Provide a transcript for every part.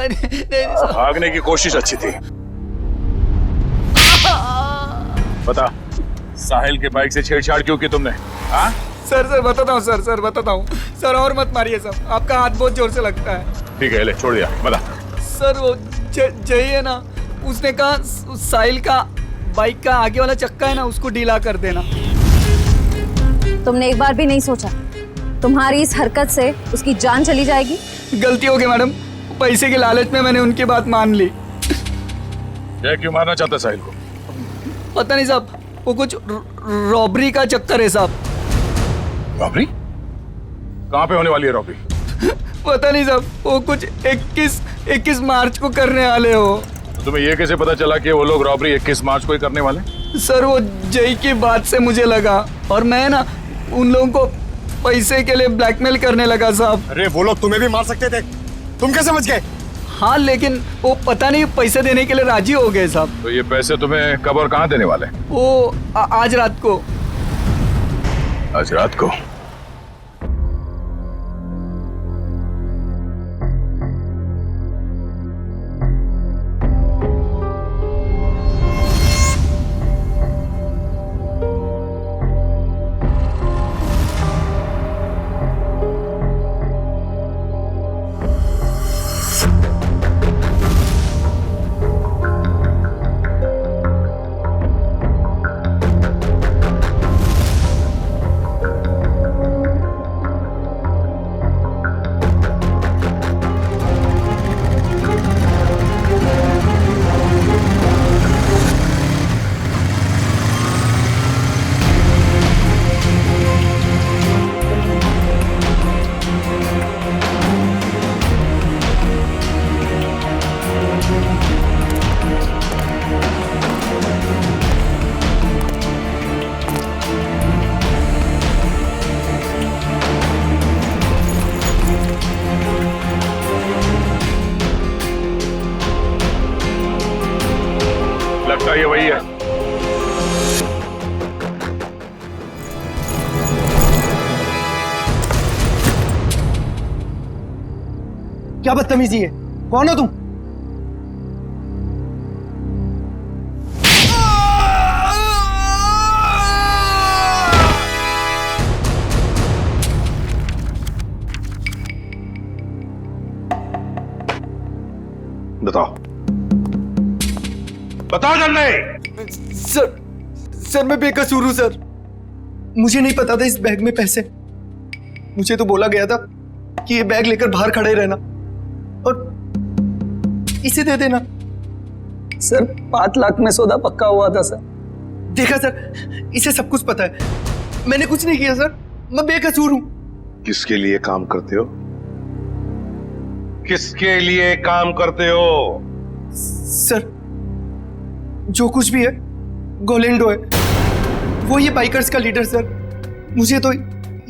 भागने की कोशिश अच्छी थी। बता, साहिल के बाइक से छेड़छाड़ क्यों की तुमने? हाँ? सर बताता हूँ सर बताता हूँ सर। और मत मारिए सर, आपका हाथ बहुत जोर से लगता है। ठीक है, ले छोड़ दिया। बता सर वो जय है ना, उसने कहा साहिल का बाइक का आगे वाला चक्का है ना, उसको ढीला कर देना। तुमने एक बार भी नहीं सोचा तुम्हारी इस हरकत से उसकी जान चली जाएगी? गलती हो गई मैडम, पैसे के लालच में मैंने उनकी बात मान ली। जय क्यों मारना चाहता साहिल को? पता नहीं साहब, वो कुछ रॉबरी का चक्कर है साहब। रॉबरी? कहाँ पे होने वाली है रॉबरी? पता नहीं साहब, वो कुछ 21 मार्च को करने वाले हो। तुम्हें ये कैसे पता चला कि वो लोग रॉबरी 21 मार्च को ही करने वाले? सर वो जय की बात से मुझे लगा, और मैं ना उन लोगों को पैसे के लिए ब्लैकमेल करने लगा साहब। अरे वो लोग तुम्हें भी मार सकते थे, तुम कैसे बच गए? हाँ लेकिन वो पता नहीं पैसे देने के लिए राजी हो गए साहब। तो ये पैसे तुम्हें कब और कहाँ देने वाले? वो आज रात को। आज रात को? लगता है ये वही है। क्या बदतमीजी है? कौन हो तुम? बताओ बताओ जल्दी। सर मैं बेकसूर हूं सर। मुझे नहीं पता था इस बैग में पैसे। मुझे तो बोला गया था कि ये बैग लेकर बाहर खड़े रहना और इसे दे देना। सर 5 लाख में सौदा पक्का हुआ था सर। देखा सर, इसे सब कुछ पता है। मैंने कुछ नहीं किया सर, मैं बेकसूर हूं। किसके लिए काम करते हो? किसके लिए काम करते हो? सर जो कुछ भी है गोलेंडो है, वो ये बाइकर्स का लीडर सर। मुझे तो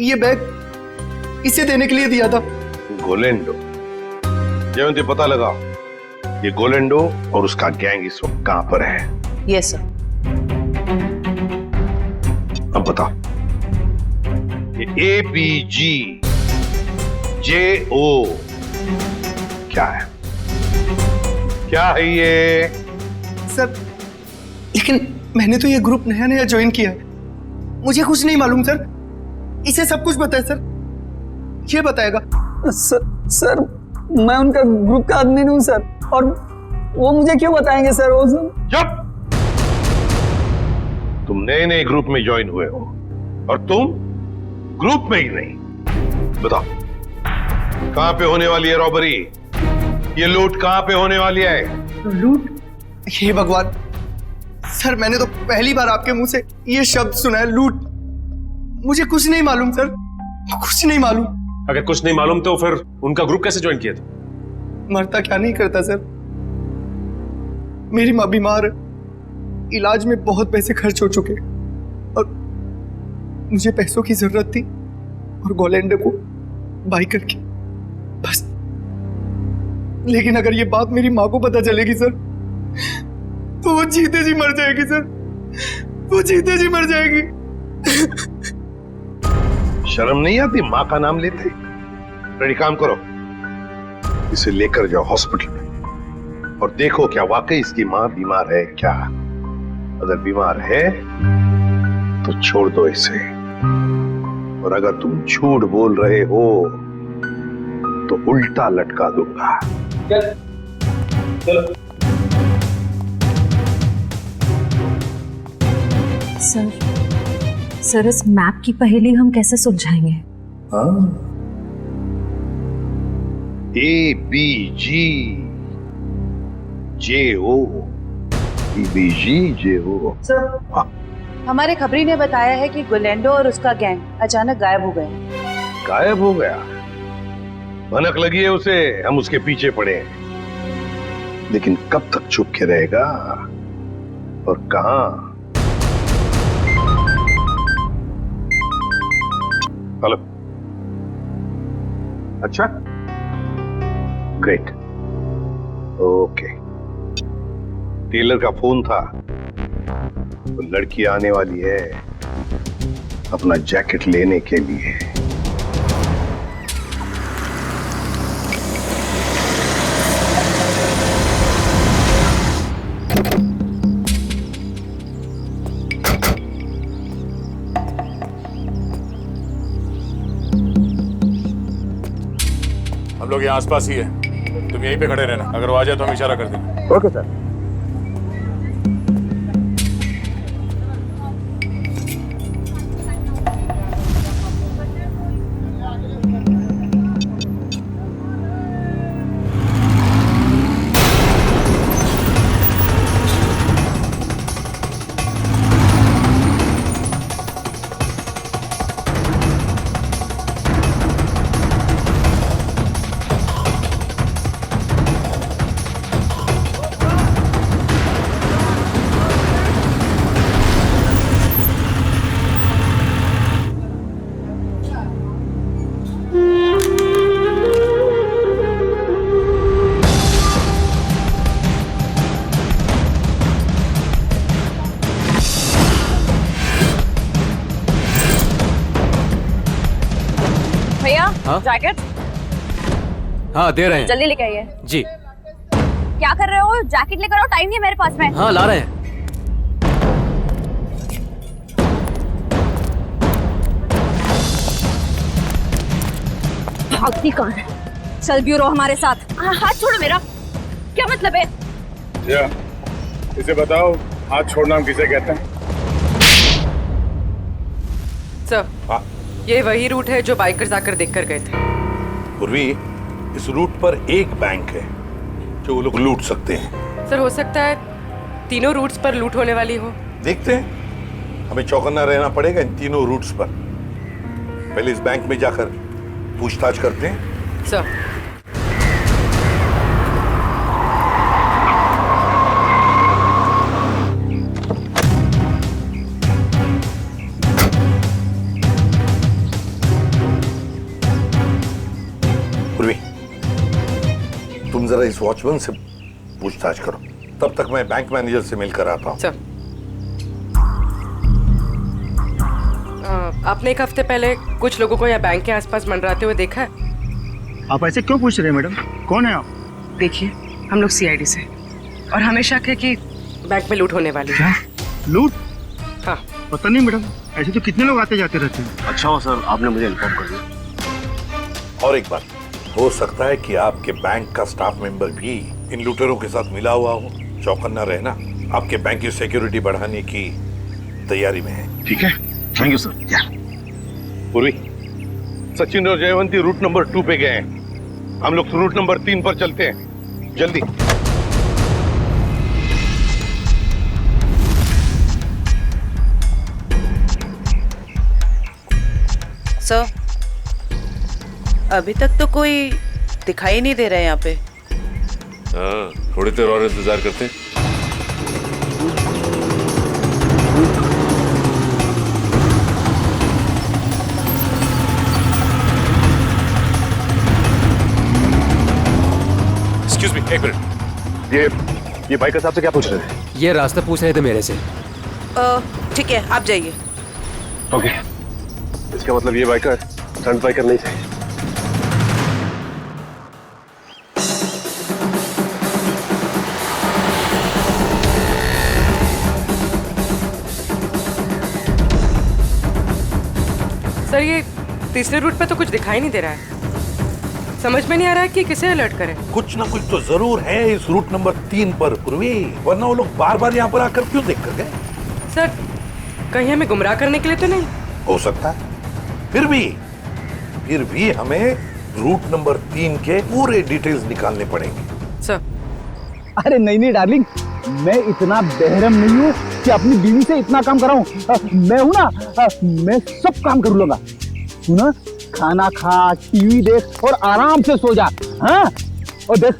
ये बैग इसे देने के लिए दिया था। गोलेंडो? जयवंती पता लगा ये गोलेंडो और उसका गैंग इस वक्त कहां पर है? Yes sir. अब बता, ये ABG JO क्या है? क्या है ये? सर लेकिन मैंने तो ये ग्रुप नया नया ज्वाइन किया है, मुझे कुछ नहीं मालूम सर। इसे सब कुछ पता है सर, ये बताएगा। सर मैं उनका ग्रुप का आदमी नहीं हूँ सर, और वो मुझे क्यों बताएंगे सर? वो सब चुप! तुम नए नए ग्रुप में ज्वाइन हुए हो और तुम ग्रुप में ही नहीं। बताओ कहां पे होने वाली है रॉबरी? ये लूट कहां पे होने वाली है? लूट? हे भगवान सर, मैंने तो पहली बार आपके मुंह से ये शब्द सुना है, लूट। मुझे कुछ नहीं मालूम सर, कुछ नहीं मालूम। अगर कुछ नहीं मालूम तो फिर उनका ग्रुप कैसे ज्वाइन किया था? मरता क्या नहीं करता सर। मेरी माँ बीमार है, इलाज में बहुत पैसे खर्च हो चुके और मुझे पैसों की जरूरत थी और गोलेंडो को बाई करके बस। लेकिन अगर ये बात मेरी माँ को पता चलेगी सर तो वो जीते जी मर जाएगी सर, वो जीते जी मर जाएगी। शर्म नहीं आती माँ का नाम लेते? रेडी, काम करो, इसे लेकर जाओ हॉस्पिटल में। और देखो क्या वाकई इसकी मां बीमार है क्या। अगर बीमार है तो छोड़ दो इसे, और अगर तुम झूठ बोल रहे हो तो उल्टा लटका दूंगा। सर इस मैप की पहेली हम कैसे सुलझाएंगे? ABGJO हमारे खबरी ने बताया है कि गुलेंडो और उसका गैंग अचानक गायब हो गए। गायब हो गया? भनक लगी है उसे, हम उसके पीछे पड़े हैं, लेकिन कब तक छुप के रहेगा और कहां? हेलो, अच्छा, ग्रेट, ओके। टेलर का फोन था, तो लड़की आने वाली है अपना जैकेट लेने के लिए। हम लोग यहाँ आसपास ही है, तुम यहीं पे खड़े रहना, अगर वो आ जाए तो हम इशारा कर देंगे। Okay sir. भैया हाँ? जैकेट हाँ दे रहे हैं। जल्दी लेके आइए। जी। क्या कर रहे हो? जैकेट लेकर आओ, टाइम नहीं है मेरे पास में। हाँ ला रहे हैं। भागती कौन है? चल ब्यूरो हमारे साथ। हाथ छोड़ो मेरा, क्या मतलब है? या, इसे बताओ हाथ छोड़ना हम किसे कहते हैं? सर, ये वही रूट है जो बाइकर्स आकर देखकर गए थे। पूर्वी, इस रूट पर एक बैंक है जो वो लोग लूट सकते हैं। सर, हो सकता है तीनों रूट्स पर लूट होने वाली हो। देखते हैं, हमें चौकन्ना रहना पड़ेगा इन तीनों रूट्स पर। पहले इस बैंक में जाकर पूछताछ करते हैं। सर, पूर्वी, तुम जरा इस वॉचमैन से पूछताछ करो, तब तक मैं बैंक मैनेजर से मिलकर आता हूँ। सर, आपने एक हफ्ते पहले कुछ लोगों को यहाँ बैंक के आसपास मंडराते हुए देखा है? आप ऐसे क्यों पूछ रहे हैं मैडम? कौन है आप? देखिए, हम लोग सीआईडी से, और हमें शक है कि बैंक में लूट होने वाली है। क्या लूट? हाँ। पता नहीं मैडम, ऐसे तो कितने लोग आते जाते रहते हैं। अच्छा हो सर, आपने मुझे इन्फॉर्म कर दिया। और एक बात, हो सकता है कि आपके बैंक का स्टाफ मेंबर भी इन लूटेरों के साथ मिला हुआ हो। चौकन्ना रहना, आपके बैंक की सिक्योरिटी बढ़ाने की तैयारी में है। ठीक है, थैंक यू सर। पूर्वी, सचिन और जयवंती रूट नंबर 2 पे गए हैं, हम लोग रूट नंबर 3 पर चलते हैं, जल्दी। सर, अभी तक तो कोई दिखाई नहीं दे रहा है यहाँ पे। हाँ, थोड़ी देर और इंतजार करते हैं। एक्सक्यूज मी, एक मिनट। ये बाइकर साहब से क्या पूछ रहे थे? ये रास्ता पूछ रहे थे मेरे से। ठीक है, आप जाइए। ओके, इसका मतलब ये बाइकर स्टंट बाइकर नहीं थे। सर ये तीसरे रूट पे तो कुछ दिखाई नहीं दे रहा है। समझ में नहीं आ रहा है कि किसे अलर्ट करें। कुछ ना कुछ तो जरूर है इस रूट नंबर 3 पर पूर्वी, वरना वो लोग बार बार यहाँ पर आकर क्यों देख कर गए? सर कहीं हमें गुमराह करने के लिए तो नहीं? हो सकता है। फिर भी हमें रूट नंबर 3 के पूरे डिटेल्स निकालने पड़ेंगे। सर अरे नहीं डार्लिंग, मैं इतना बेहरम नहीं हूँ कि अपनी बीवी से इतना काम कराऊं। मैं हूं ना, मैं सब काम कर लूंगा। सुना, खाना खा, टीवी देख और आराम से सो जा। हाँ, और देख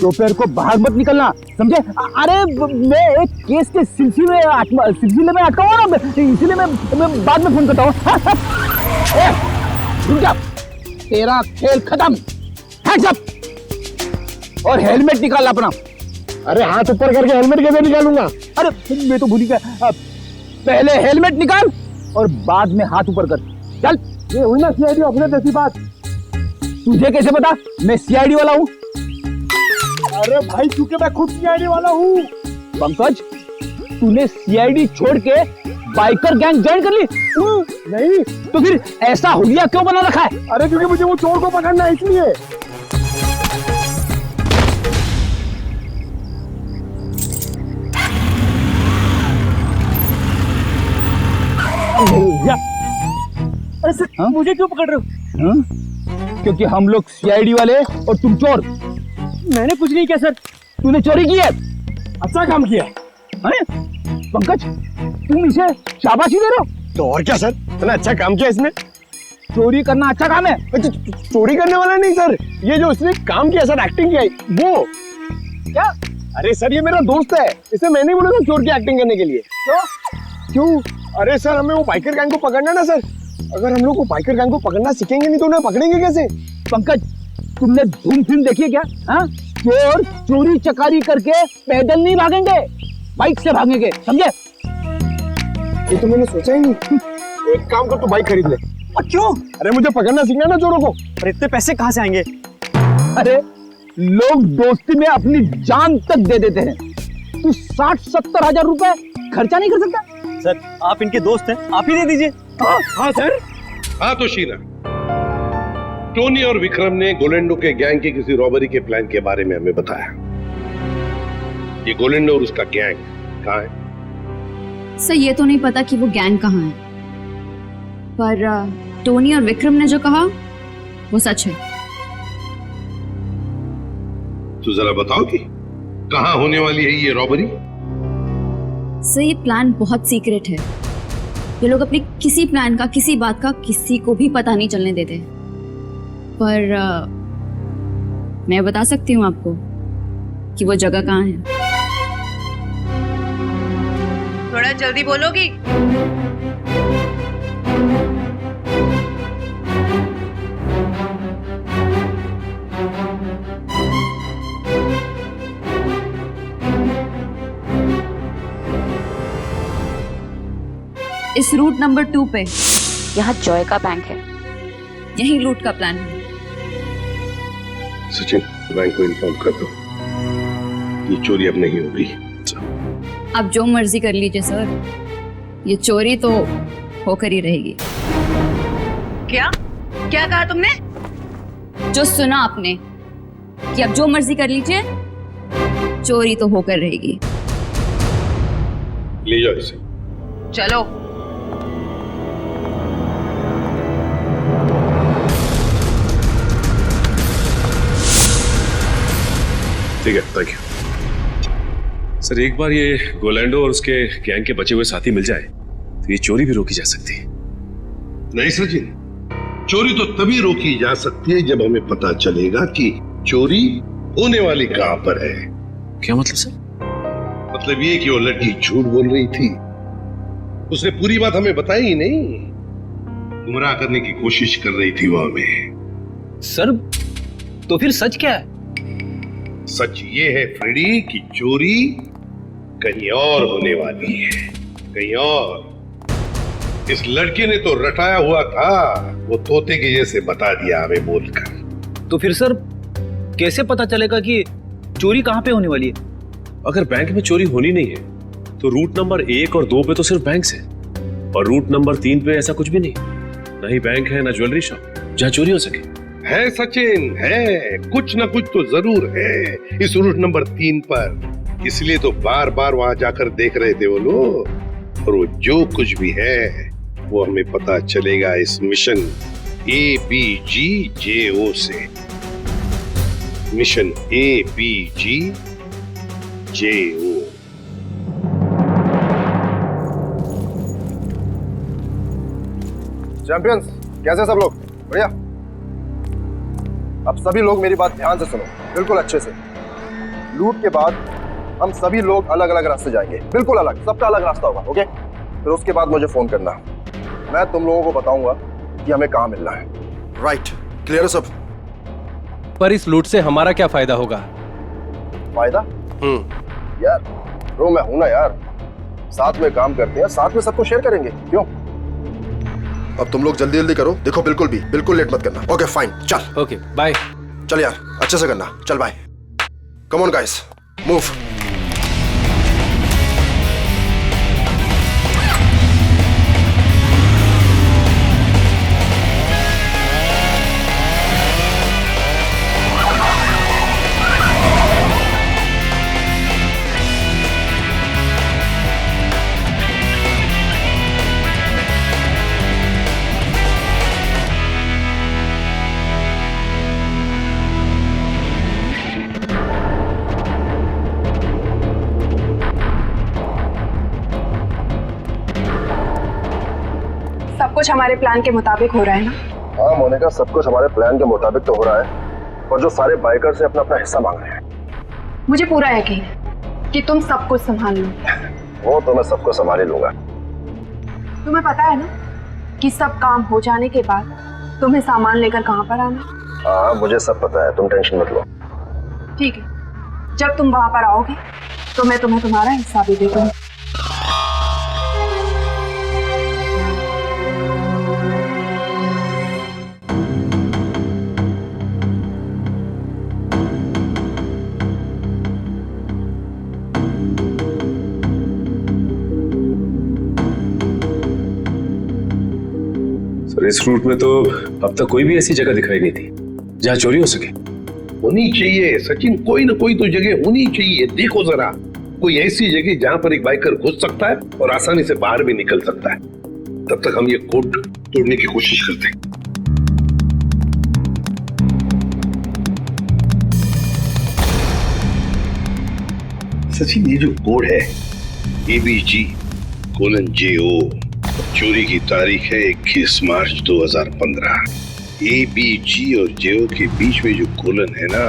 दोपहर को बाहर मत निकलना, समझे? अरे मैं एक केस के सिलसिले में अटका हुआ ना, इसलिए मैं बाद में फोन करता हूँ। रुक जा, तेरा खेल खत्म। हैंड्स अप और हेलमेट निकाल अपना। अरे हाथ ऊपर करके हेलमेट कैसे निकालूंगा? अरे मैं तो भूल गया, पहले हेलमेट निकाल और बाद में हाथ ऊपर कर। चल, ये हुई ना सीआईडी ऑफिसर जैसी बात। तुझे कैसे पता मैं सीआईडी वाला हूँ? अरे भाई क्योंकि मैं खुद सीआईडी वाला हूँ। पंकज, तूने सीआईडी छोड़ के बाइकर गैंग ज्वाइन कर ली? नहीं। तो फिर ऐसा हुलिया क्यों बना रखा है? अरे क्योंकि मुझे वो चोर को पकड़ना है, इसलिए। अरे सर, मुझे क्यों पकड़ रहे हो? क्योंकि हम लोग सीआईडी वाले और तुम चोर। मैंने कुछ नहीं किया सर। तूने चोरी की है। अच्छा काम किया है पंकज, तुम इसे शाबाशी दे रहे हो? तो और क्या सर, इतना अच्छा काम किया इसने। चोरी करना अच्छा काम है? चोरी करने वाला नहीं सर, ये जो उसने काम किया सर, एक्टिंग किया वो। क्या? अरे सर ये मेरा दोस्त है, इसे मैंने बोला था चोर की एक्टिंग करने के लिए। क्यों? अरे सर हमें वो बाइकर गैंग को पकड़ना ना सर। अगर हम लोग वो बाइकर गैंग को पकड़ना सीखेंगे नहीं तो उन्हें पकड़ेंगे कैसे? पंकज, तुमने धूम फिल्म देखी है क्या? हाँ, चोर चोरी चकारी करके पैदल नहीं भागेंगे, बाइक से भागेंगे, समझे? ये तो मैंने सोचा ही नहीं। एक काम कर, तू बाइक खरीद ले। क्यों? अरे मुझे पकड़ना सीखना ना चोरों को। अरे इतने पैसे कहाँ से आएंगे? अरे लोग दोस्ती में अपनी जान तक दे देते हैं, तू 60-70 हजार रुपए खर्चा नहीं कर सकता? सर आप इनके दोस्त हैं, आप ही दे दीजिए। हाँ सर। हाँ तो शीला, टोनी और विक्रम ने गोलेंडो के गैंग की किसी रॉबरी के प्लान के बारे में हमें बताया। ये गोलेंडो और उसका गैंग कहाँ है? सर ये तो नहीं पता कि वो गैंग कहाँ है, पर टोनी और विक्रम ने जो कहा वो सच है। तो जरा बताओ कि कहाँ होने वाली है ये रॉबरी? सर ये प्लान बहुत सीक्रेट है। ये लोग अपने किसी प्लान का, किसी बात का किसी को भी पता नहीं चलने देते। पर मैं बता सकती हूँ आपको कि वो जगह कहाँ है। थोड़ा जल्दी बोलोगी? इस रूट नंबर 2 पे यहाँ जॉय का बैंक है। यही लूट का प्लान है। सचिन, बैंक को इन्फॉर्म कर दो, ये चोरी अब नहीं होगी। आप जो मर्जी कर लीजिए सर, ये चोरी तो होकर ही रहेगी। क्या क्या कहा तुमने? जो सुना आपने कि आप जो मर्जी कर लीजिए, चोरी तो होकर रहेगी। ले जाओ इसे। चलो। ठीक है, थैंक यू सर। एक बार ये गोलैंडो और उसके गैंग के बचे हुए साथी मिल जाए तो ये चोरी भी रोकी जा सकती है। नहीं सचिन, चोरी तो तभी रोकी जा सकती है जब हमें पता चलेगा कि चोरी होने वाली कहां पर है। क्या मतलब सर? मतलब ये कि वो लड़की झूठ बोल रही थी, उसने पूरी बात हमें बताई ही नहीं, गुमराह करने की कोशिश कर रही थी वो हमें। सर तो फिर सच क्या है? सच ये है फ्रेडी कि चोरी कहीं और होने वाली है, कहीं और। इस लड़के ने तो रटाया हुआ था, वो तोते के जैसे बता दिया हमें बोलकर। तो फिर सर कैसे पता चलेगा कि चोरी कहाँ पे होने वाली है? अगर बैंक में चोरी होनी नहीं है तो रूट नंबर 1 और 2 पे तो सिर्फ बैंक्स है, और रूट नंबर 3 पे ऐसा कुछ भी नहीं। ना ही बैंक है ना ज्वेलरी शॉप जहाँ चोरी हो सके। है सचिन, है कुछ ना कुछ तो जरूर है इस रूट नंबर 3 पर। इसलिए तो बार बार वहां जाकर देख रहे थे वो लोग। और वो जो कुछ भी है वो हमें पता चलेगा इस मिशन ABGJO से। Mission ABGJO। चैंपियंस, कैसे सब लोग? बढ़िया। अब सभी लोग मेरी बात ध्यान से सुनो, बिल्कुल अच्छे से। लूट के बाद हम सभी लोग अलग अलग रास्ते जाएंगे, बिल्कुल अलग, सबका अलग रास्ता होगा, ओके? फिर उसके बाद मुझे फोन करना, मैं तुम लोगों को बताऊंगा कि हमें कहाँ मिलना है। राइट, क्लियर है सब? पर इस लूट से हमारा क्या फायदा होगा? फायदा? यार ब्रो, मैं हूं ना यार, साथ में काम करते हैं, साथ में सबको शेयर करेंगे, क्यों? अब तुम लोग जल्दी जल्दी करो, देखो बिल्कुल लेट मत करना। ओके फाइन, चल। Okay bye. चल यार, अच्छे से करना, चल bye. Come on guys, move. सब कुछ हमारे प्लान के मुताबिक हो रहा है ना? हाँ मोनिका, सब कुछ हमारे प्लान के मुताबिक तो हो रहा है, और जो सारे बाइकर से अपना अपना हिस्सा मांग रहे हैं। मुझे पूरा यकीन है कि तुम सब कुछ संभाल लो। वो तो मैं सबको संभाल ही लूंगा। तुम्हें पता है ना कि सब काम हो जाने के बाद तुम्हें सामान लेकर कहाँ पर आना? हाँ मुझे सब पता है, तुम टेंशन मत लो। ठीक है, जब तुम वहां पर आओगे तो मैं तुम्हें तुम्हारा हिस्सा भी दे दूंगी। सर इस रूट में तो अब तक कोई भी ऐसी जगह दिखाई नहीं थी जहाँ चोरी हो सके। होनी चाहिए सचिन, कोई ना कोई तो जगह होनी चाहिए। देखो जरा, कोई ऐसी जगह जहां पर एक बाइकर घुस सकता है और आसानी से बाहर भी निकल सकता है। तब तक हम ये कोड तोड़ने की कोशिश करते हैं। सचिन, ये जो कोड है ABG:JO, चोरी की तारीख है 21 मार्च 2015। ABG और JO के बीच में जो कोलन है ना,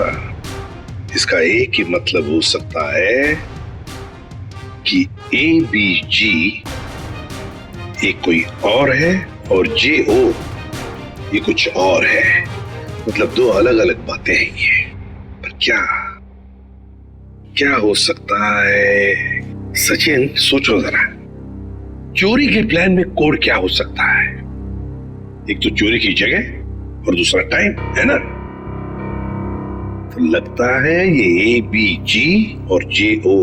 इसका एक ही मतलब हो सकता है कि ABG एक कोई और है और JO ये कुछ और है। मतलब दो अलग अलग बातें हैं ये। पर क्या हो सकता है? सचिन सोचो जरा, चोरी के प्लान में कोड क्या हो सकता है? एक तो चोरी की जगह और दूसरा टाइम, है ना? तो लगता है ये ABG और JO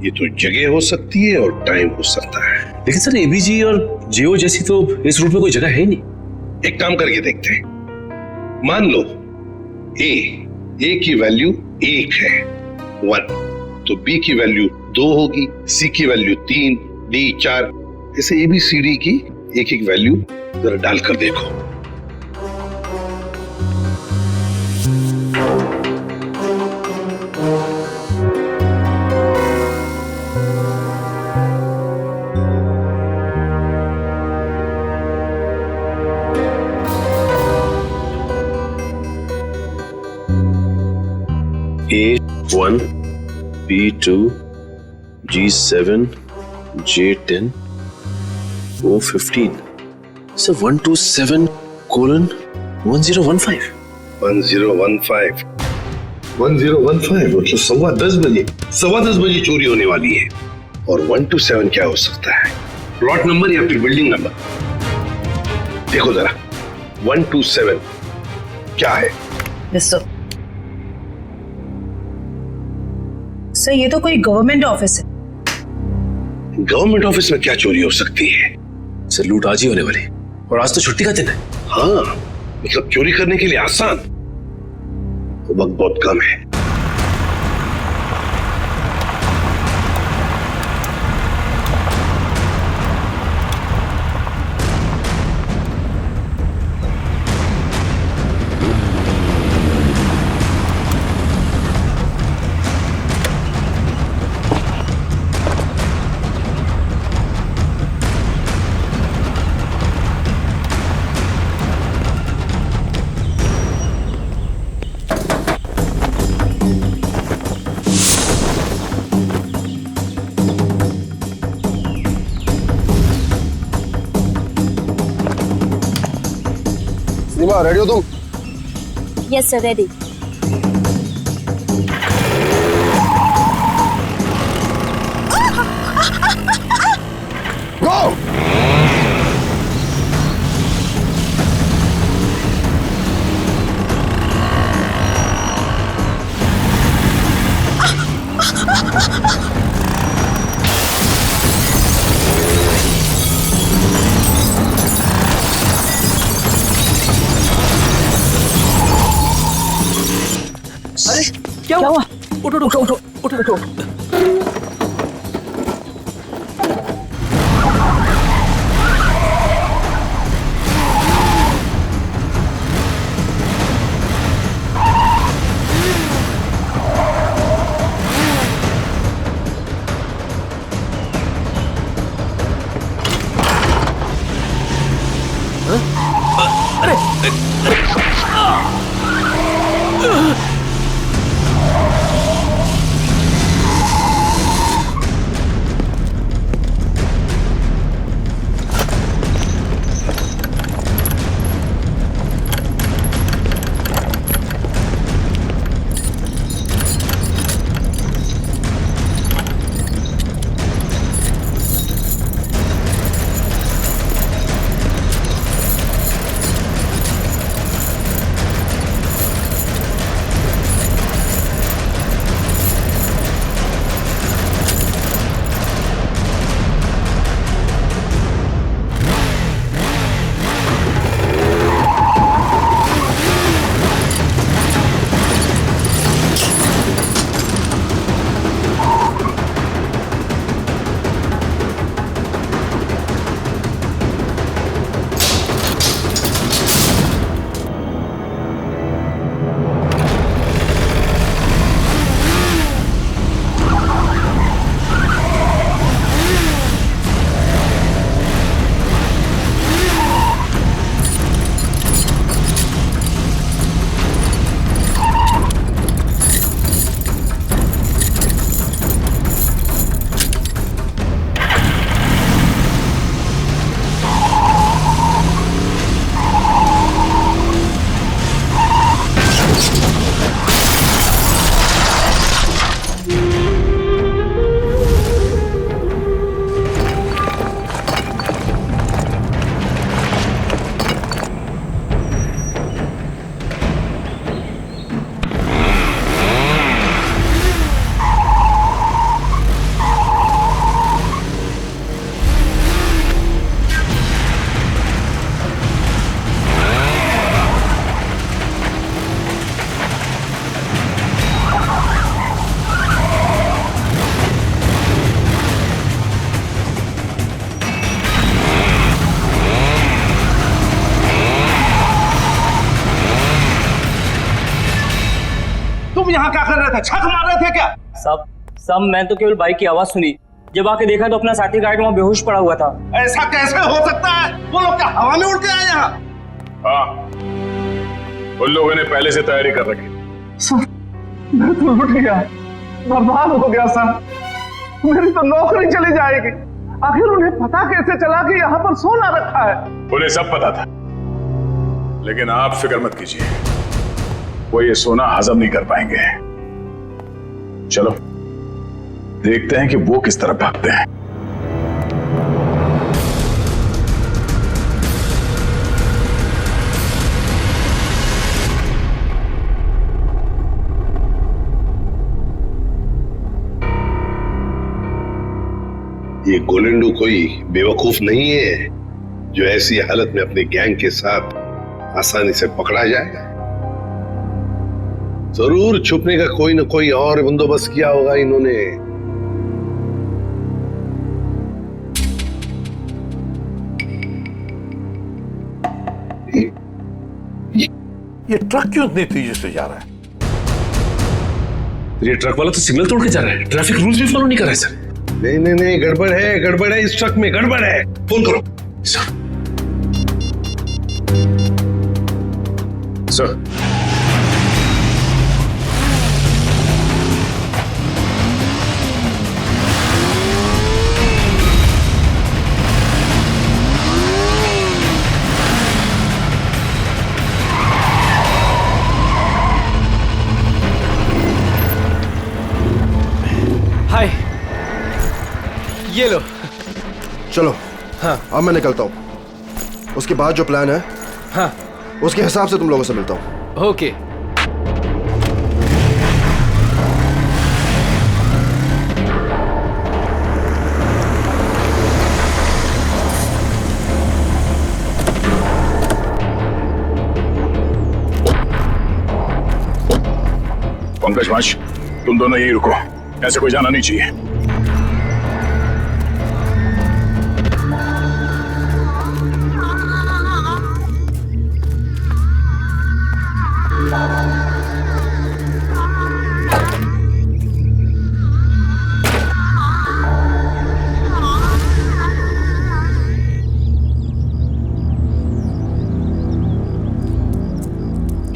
ये तो जगह हो सकती है और टाइम हो सकता है। लेकिन सर ABG और JO जैसी तो इस रूट में कोई जगह है ही नहीं। एक काम करके देखते हैं। मान लो A की वैल्यू 1 है, 1, तो B की वैल्यू 2 होगी, C की वैल्यू 3, D 4, ऐसे ABCD की एक एक वैल्यू जरा डालकर देखो। A1, B2, G7, J10, O15. So 127:1015. 1015 मतलब 10:15 बजे चोरी होने वाली है। और 127 क्या हो सकता है? प्लॉट नंबर या फिर बिल्डिंग नंबर? देखो जरा, 127 क्या है? सर ये तो कोई गवर्नमेंट ऑफिस है। गवर्नमेंट ऑफिस में क्या चोरी हो सकती है? सर लूट आज ही होने वाली, और आज तो छुट्टी का दिन है। हाँ, मतलब चोरी करने के लिए आसान, वक्त बहुत कम है। सीमा रेडी हो तुम? Yes sir, ready. गो! अरे क्या हुआ? उठो उठो उठो उठो उठो। तुम यहाँ क्या कर रहे थे? छक मार रहे थे क्या? सब मैं तो केवल बाइक की आवाज सुनी, जब आके देखा तो अपना साथी गार्ड वहाँ बेहोश पड़ा हुआ था। ऐसा कैसे हो सकता है? वो लोग क्या हवा में उड़ के आए यहाँ? हाँ, उन लोगों ने पहले से तैयारी कर रखी। सर, मैं तो लुट गया, बर्बाद हो गया सर। मेरी तो नौकरी चली जाएगी। आखिर उन्हें पता कैसे चला कि यहाँ पर सोना रखा है? उन्हें सब पता था, लेकिन आप फिक्र मत कीजिए, वो ये सोना हजम नहीं कर पाएंगे। चलो देखते हैं कि वो किस तरह भागते हैं। ये गोलेंडो कोई बेवकूफ नहीं है जो ऐसी हालत में अपने गैंग के साथ आसानी से पकड़ा जाए। जरूर छुपने का कोई ना कोई और बंदोबस्त किया होगा इन्होंने। ये ट्रक क्यों इतनी तेजी से जा रहा है? ये ट्रक वाला तो सिग्नल तोड़ के जा रहा है, ट्रैफिक रूल्स भी फॉलो नहीं कर रहा है सर। नहीं नहीं नहीं, गड़बड़ है इस ट्रक में, गड़बड़ है। फोन करो सर। सर हाय, ये लो। चलो हाँ अब मैं निकलता हूँ। उसके बाद जो प्लान है हाँ उसके हिसाब से तुम लोगों से मिलता हूँ। ओके। पंकज वंश, तुम दोनों यही रुको, ऐसे कोई जाना नहीं चाहिए।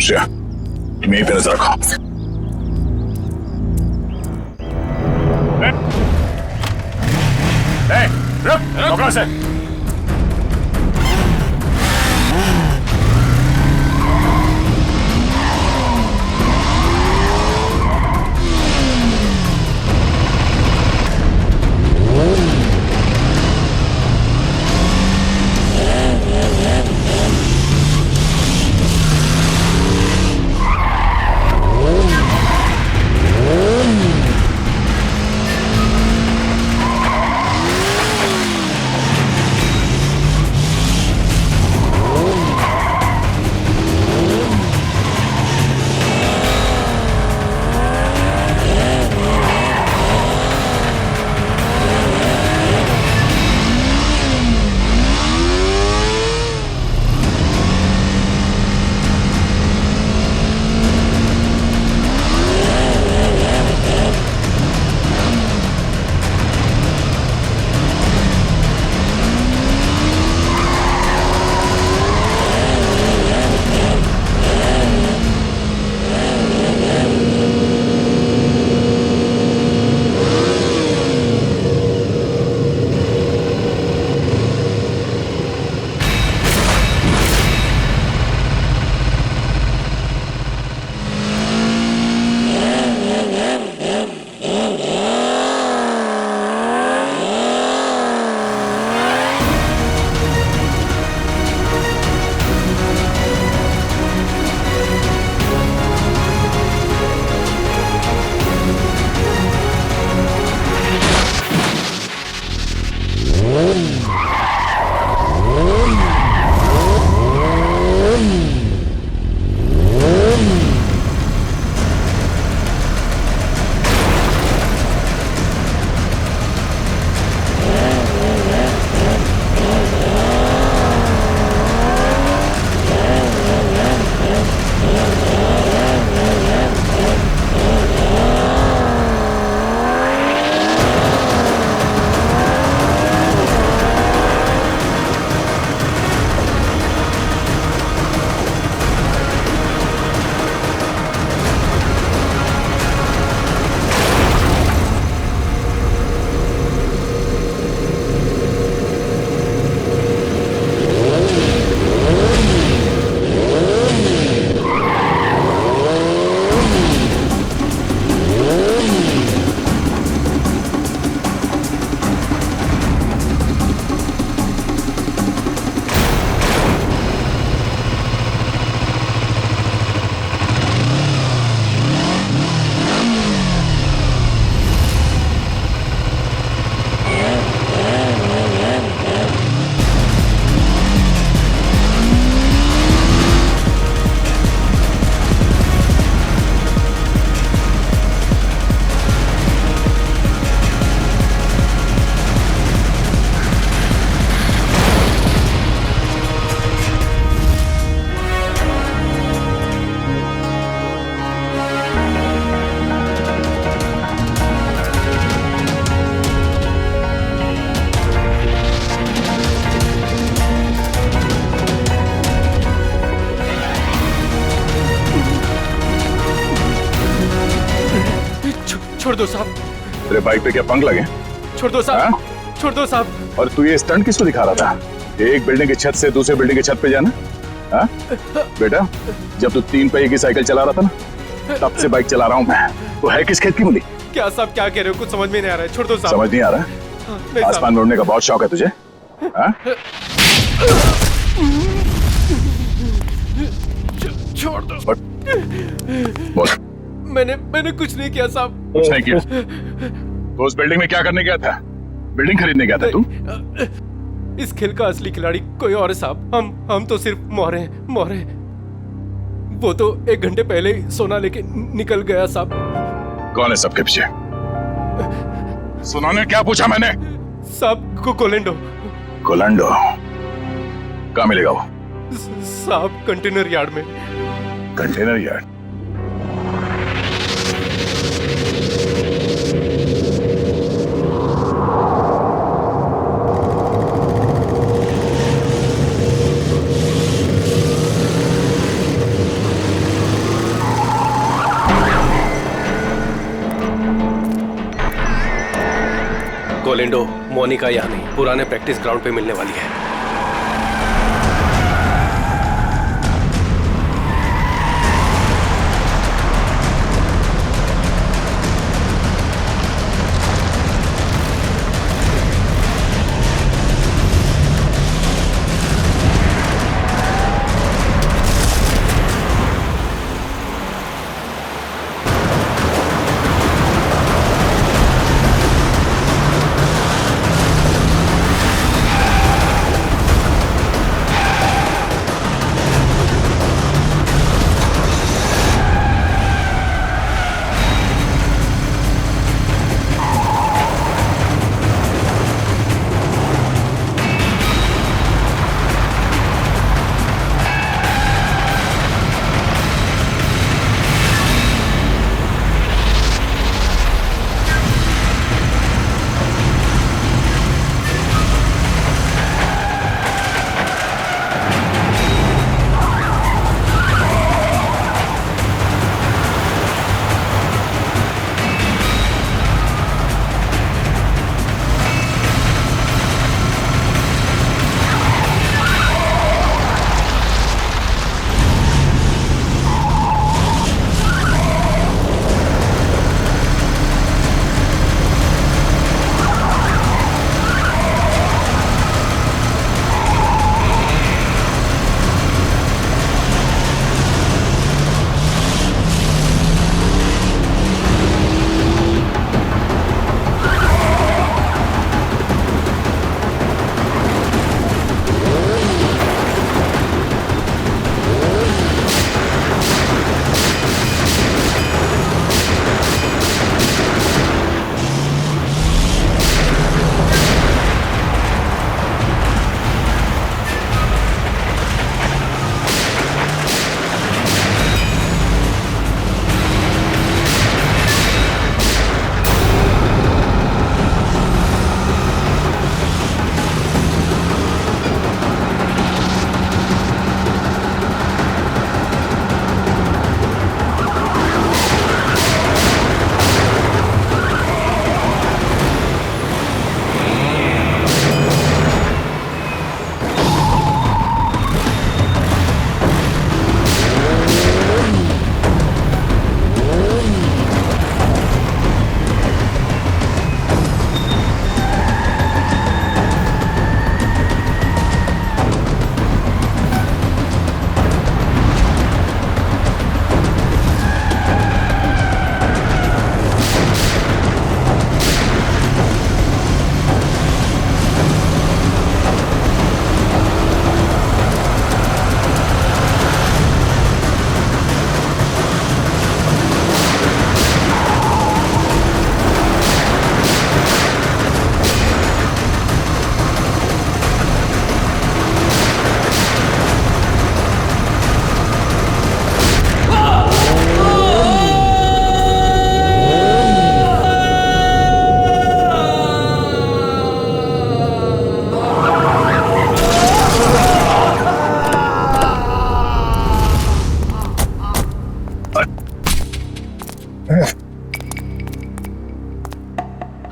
श्रेया, तुम यहीं पे नजर रखो। रुक, पकड़ो से। छोड़ दो साहब, तेरे बाइक पे क्या पंख लगे? छोड़ दो साहब, छोड़ दो साहब। और तू ये स्टंट किसको दिखा रहा था? एक बिल्डिंग की छत से दूसरी बिल्डिंग की छत पे जाना? हाँ? बेटा, जब तू 3 पहिए की साइकिल चला रहा था ना, तब से बाइक चला रहा हूँ मैं। तो है किस खेत की मूली? क्या साहब क्या कह रहे हो? कुछ समझ में नहीं आ रहा है, छोड़ दो साहब। समझ नहीं आ रहा? नहीं साहब। आसमान में उड़ने का बहुत शौक है तुझे? हाँ? छोड़ दो। बोल। मैंने कुछ नहीं किया साहब। कुछ नहीं किया? तो उस बिल्डिंग में क्या करने गया था? बिल्डिंग खरीदने गया था तू? इस खेल का असली खिलाड़ी कोई और है साहब। हम तो सिर्फ मोहरे हैं, मोहरे। वो तो 1 घंटे पहले ही सोना लेके निकल गया साहब। कौन है सबके पीछे? सुनाने क्या पूछा मैंने? साहब को कोलेंडो। कोलेंडो? कहाँ मिलेगा वो? साहब कंटेनर यार्ड में। Container yard? कोलेंडो मोनिका यहाँ नहीं, पुराने प्रैक्टिस ग्राउंड पे मिलने वाली है।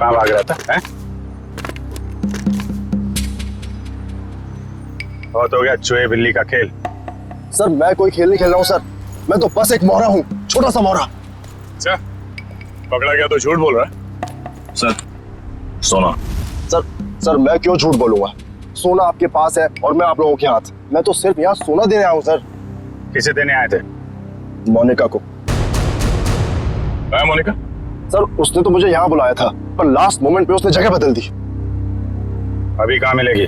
कहाँ भाग रहा था हैं? बहुत हो गया चूहे बिल्ली का खेल। सर मैं कोई खेल नहीं खेल रहा हूँ सर, मैं तो बस एक मोहरा हूँ, छोटा सा मोहरा। अच्छा, पकड़ा गया तो झूठ बोल रहा है। सर सोना, सर मैं क्यों झूठ बोलूंगा? सोना आपके पास है और मैं आप लोगों के हाथ। मैं तो सिर्फ यहाँ सोना देने आया हूँ सर। किसे देने आए थे? मोनिका को। मोनिका? सर उसने तो मुझे यहाँ बुलाया था, पर लास्ट मोमेंट पे उसने जगह बदल दी। अभी कहाँ मिलेगी?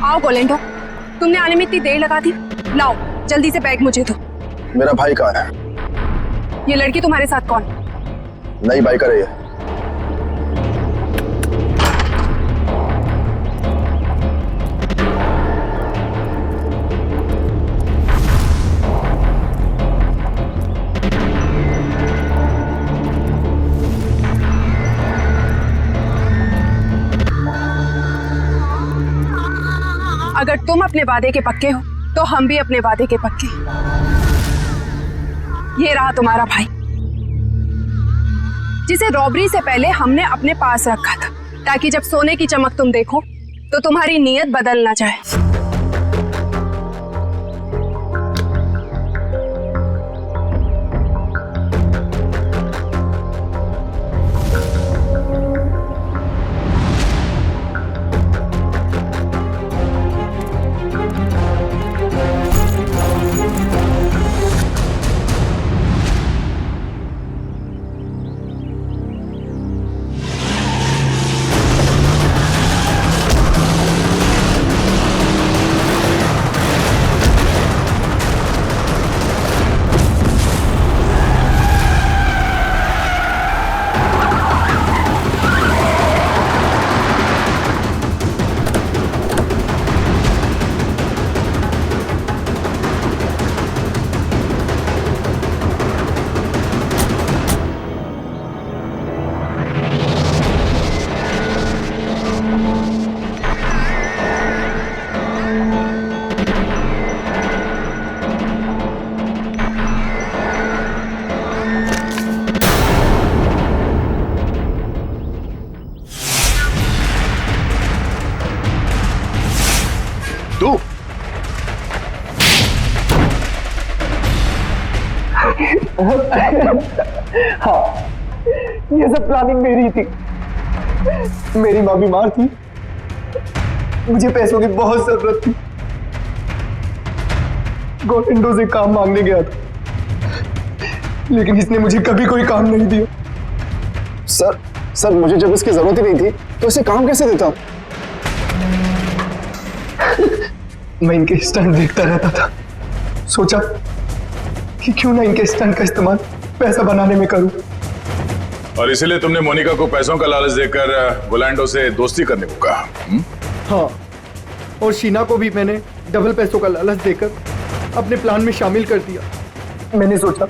आओ गोलेंडो, तुमने आने में इतनी देर लगा दी। लाओ जल्दी से बैग मुझे दो। मेरा भाई कहाँ है? ये लड़की तुम्हारे साथ कौन? नई बाइकर है ये। अगर तुम अपने वादे के पक्के हो तो हम भी अपने वादे के पक्के। ये रहा तुम्हारा भाई, जिसे रॉबरी से पहले हमने अपने पास रखा था, ताकि जब सोने की चमक तुम देखो तो तुम्हारी नीयत बदल ना जाए। तू हाँ, ये सब प्लानिंग मेरी थी। मेरी माँ बीमार थी, मुझे पैसों की बहुत जरूरत थी। गोविंदो से काम मांगने गया था, लेकिन इसने मुझे कभी कोई काम नहीं दिया। सर मुझे जब इसकी जरूरत ही नहीं थी तो इसे काम कैसे देता? मैं इनके स्टंट देखता रहता था, सोचा कि क्यों ना इनके स्टंट का इस्तेमाल पैसा बनाने में करूं। और इसीलिए तुमने मोनिका को पैसों का लालच देकर गोलैंडो से दोस्ती करने को कहा? हाँ, और शीना को भी मैंने डबल पैसों का लालच देकर अपने प्लान में शामिल कर दिया। मैंने सोचा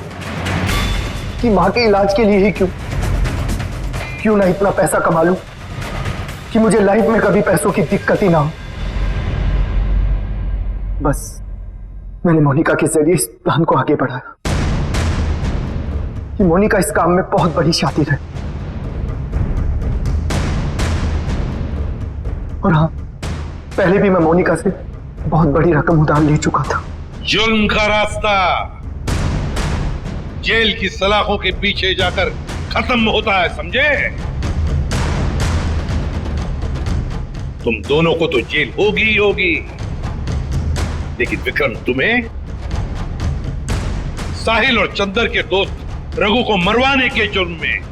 कि माँ के इलाज के लिए ही क्यों ना इतना पैसा कमा लूं कि मुझे लाइफ में कभी पैसों की दिक्कत ही ना हो। बस मैंने मोनिका के जरिए इस प्लान को आगे बढ़ाया कि मोनिका इस काम में बहुत बड़ी शातिर है। और हाँ, पहले भी मैं मोनिका से बहुत बड़ी रकम उधार ले चुका था। जुल्म का रास्ता जेल की सलाखों के पीछे जाकर खत्म होता है, समझे? तुम दोनों को तो जेल होगी ही होगी, लेकिन विक्रम तुम्हें साहिल और चंदर के दोस्त रघु को मरवाने के जुर्म में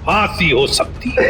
फांसी हो सकती है।